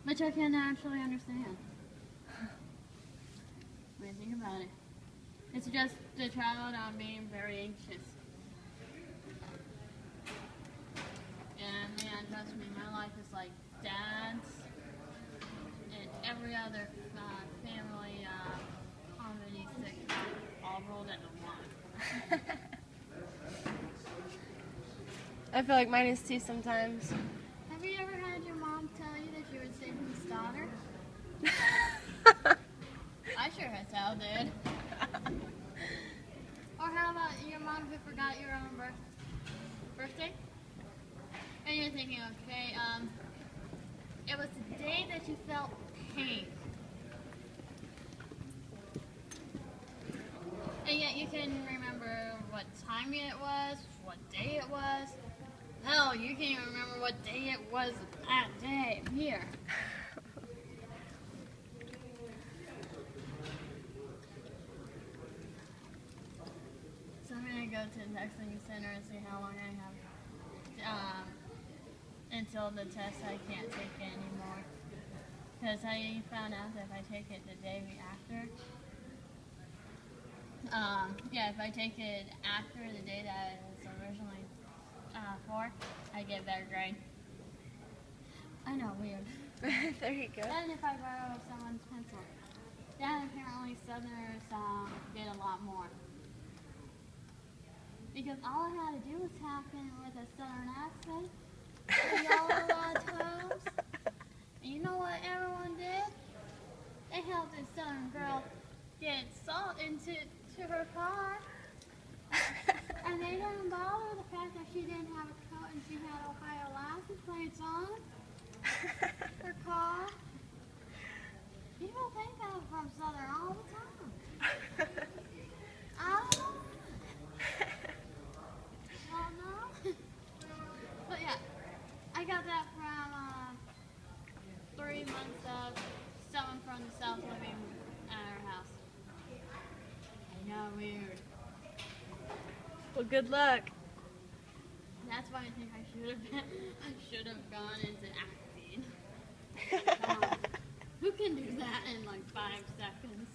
Which I can actually understand. When you think about it. It's just the child being very anxious. And man, trust me, my life is like dad's and every other family comedy sitcom all rolled into one. I feel like mine is too sometimes. Have you ever had your mom tell you that you were Satan's daughter? I sure as hell did. Or how about your mom who forgot your own birthday? And you're thinking, okay, it was the day that you felt pain. And yet you can remember what time it was, what day it was. Hell, you can't even remember what day it was that day here. So I'm going to go to the texting center and see how long I have until the test I can't take it anymore. Because I found out that if I take it the day after, if I take it after the day that it was originally for, I get a better grade. I know, weird. There you go. And if I borrow someone's pencil. Then apparently Southerners get a lot more. Because all I had to do was happen with a Southern accent. And yell a lot of times. And you know what everyone did? They helped this Southern girl get salt into her car. And they didn't bother the fact that she didn't have a coat and she had Ohio license plates on her car. People think I'm from Southern all the time. I don't know. Well, no. But yeah, I got that from 3 months of someone from the South living at our house. I know, weird. Well, good luck. That's why I think I should have gone into acting. Who can do that in like 5 seconds?